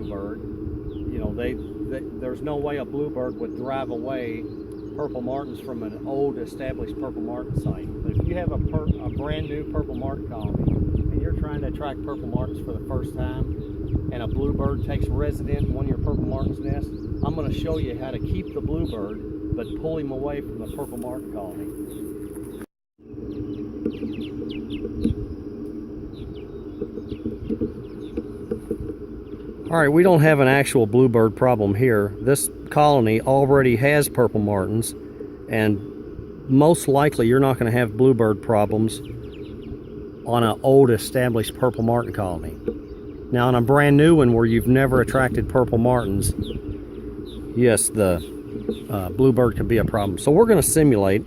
bluebird, you know, there's no way a bluebird would drive away purple martins from an old established purple martin site. But if you have a brand new purple martin colony and you're trying to attract purple martins for the first time, and a bluebird takes resident in one of your purple martins' nests, I'm going to show you how to keep the bluebird but pull him away from the purple martin colony. Alright, we don't have an actual bluebird problem here. This colony already has purple martins, and most likely you're not going to have bluebird problems on an old established purple martin colony. Now on a brand new one where you've never attracted purple martins, yes, the bluebird can be a problem. So we're going to simulate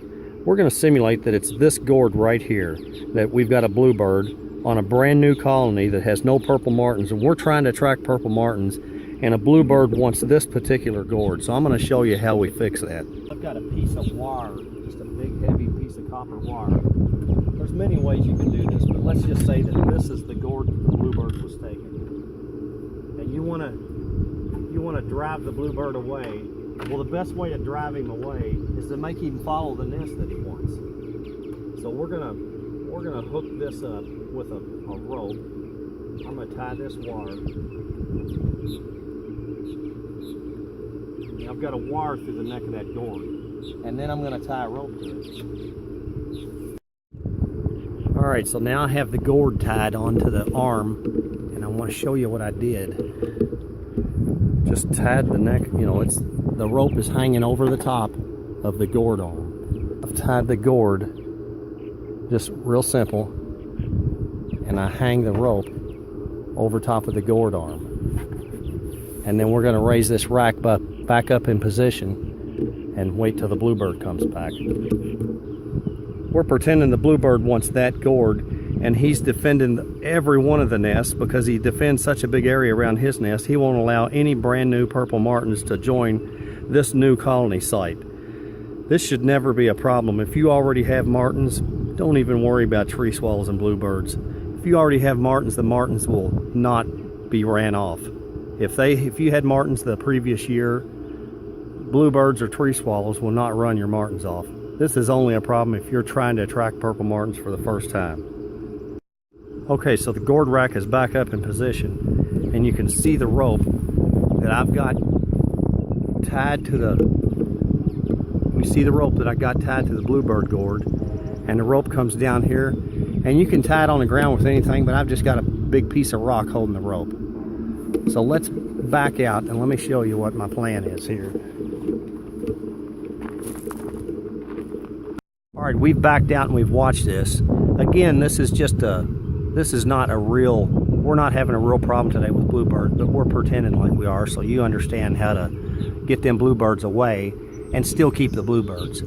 that it's this gourd right here, that we've got a bluebird on a brand new colony that has no purple martins, and we're trying to attract purple martins, and a bluebird wants this particular gourd. So I'm going to show you how we fix that. I've got a piece of wire, just a big heavy piece of copper wire. There's many ways you can do this, but let's just say that this is the gourd that the bluebird was taking, and you want to drive the bluebird away. Well, the best way to drive him away is to make him follow the nest that he wants. So we're gonna hook this up with a rope. I'm gonna tie this wire. And I've got a wire through the neck of that gourd, and then I'm gonna tie a rope to it. All right, so now I have the gourd tied onto the arm, and I want to show you what I did. Just tied the neck, you know, the rope is hanging over the top of the gourd arm. I've tied the gourd, just real simple, and I hang the rope over top of the gourd arm. And then we're going to raise this rack back up in position and wait till the bluebird comes back. We're pretending the bluebird wants that gourd, and he's defending every one of the nests because he defends such a big area around his nest. He won't allow any brand new purple martins to join this new colony site. This should never be a problem. If you already have martins, don't even worry about tree swallows and bluebirds. If you already have martins, the martins will not be ran off. If you had martins the previous year, bluebirds or tree swallows will not run your martins off. This is only a problem if you're trying to attract purple martins for the first time. Okay, so the gourd rack is back up in position, and you can see the rope that I've got tied to the, you see the rope that I got tied to the bluebird gourd, and the rope comes down here, and you can tie it on the ground with anything, but I've just got a big piece of rock holding the rope. So let's back out and let me show you what my plan is here. All right, we've backed out and we've watched this. Again, this is not a real, we're not having a real problem today with bluebirds, but we're pretending like we are, so you understand how to get them bluebirds away and still keep the bluebirds.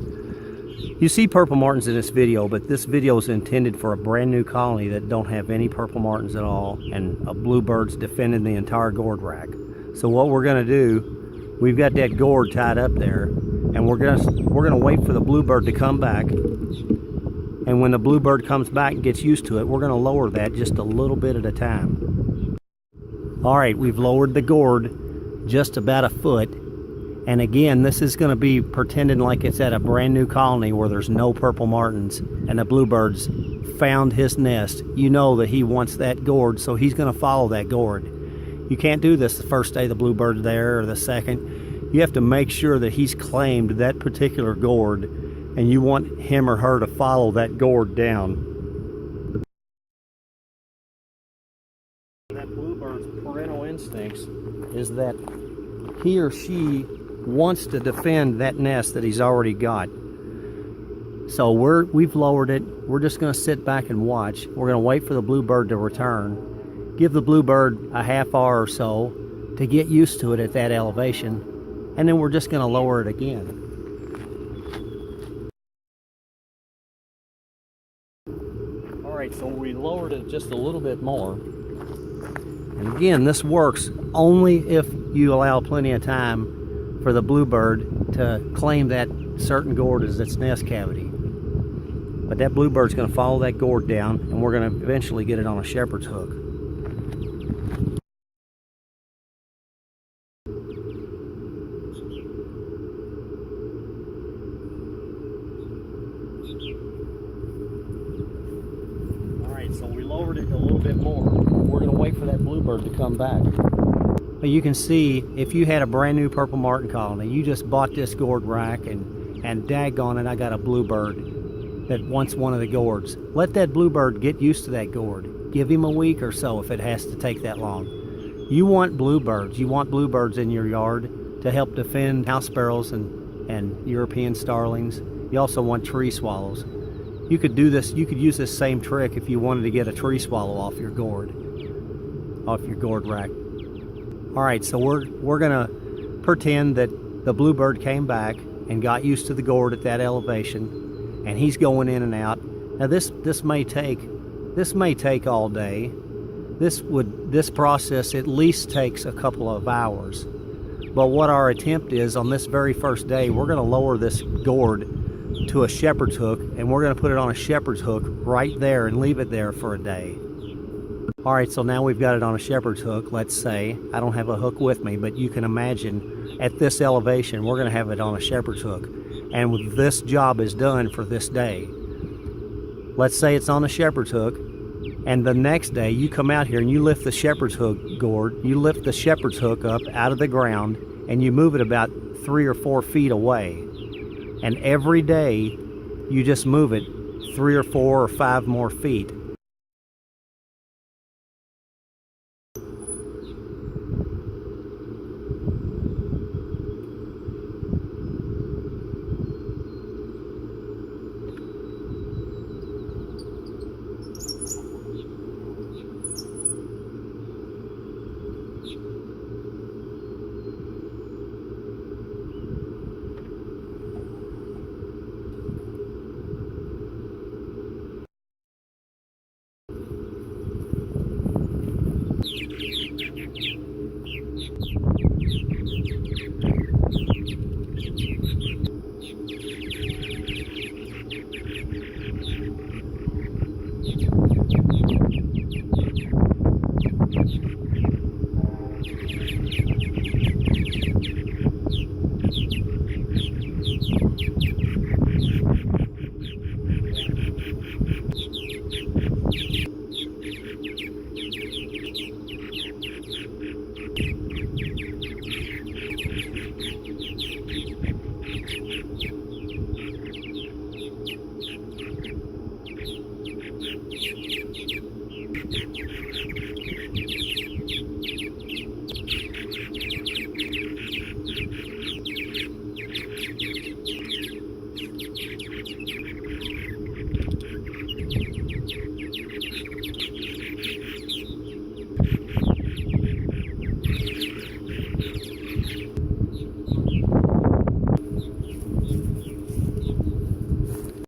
You see purple martins in this video, but this video is intended for a brand new colony that don't have any purple martins at all, and a bluebird's defending the entire gourd rack. So what we're going to do, we've got that gourd tied up there, and we're gonna wait for the bluebird to come back. And when the bluebird comes back and gets used to it, we're gonna lower that just a little bit at a time. All right, we've lowered the gourd just about a foot. And again, this is gonna be pretending like it's at a brand new colony where there's no purple martins, and the bluebird's found his nest. You know that he wants that gourd, so he's gonna follow that gourd. You can't do this the first day the bluebird's there or the second. You have to make sure that he's claimed that particular gourd, and you want him or her to follow that gourd down. That bluebird's parental instincts is that he or she wants to defend that nest that he's already got. So we've lowered it. We're just going to sit back and watch. We're going to wait for the bluebird to return. Give the bluebird a half hour or so to get used to it at that elevation. And then we're just going to lower it again. All right, so we lowered it just a little bit more. And again, this works only if you allow plenty of time for the bluebird to claim that certain gourd as its nest cavity. But that bluebird's going to follow that gourd down, and we're going to eventually get it on a shepherd's hook. bluebird to come back. But you can see, if you had a brand new purple martin colony, you just bought this gourd rack, and daggone it, I got a bluebird that wants one of the gourds. Let that bluebird get used to that gourd. Give him a week or so if it has to take that long. You want bluebirds. You want bluebirds in your yard to help defend house sparrows and European starlings. You also want tree swallows. You could do this. You could use this same trick if you wanted to get a tree swallow off your gourd rack. All right, so we're gonna pretend that the bluebird came back and got used to the gourd at that elevation, and he's going in and out. Now this may take all day. This process at least takes a couple of hours. But what our attempt is on this very first day, we're going to lower this gourd to a shepherd's hook, and we're going to put it on a shepherd's hook right there and leave it there for a day. All right, so now we've got it on a shepherd's hook, let's say. I don't have a hook with me, but you can imagine at this elevation, we're going to have it on a shepherd's hook. And this job is done for this day. Let's say it's on a shepherd's hook, and the next day you come out here and you lift the shepherd's hook gourd, you lift the shepherd's hook up out of the ground, and you move it about 3 or 4 feet away. And every day you just move it 3 or 4 or 5 more feet.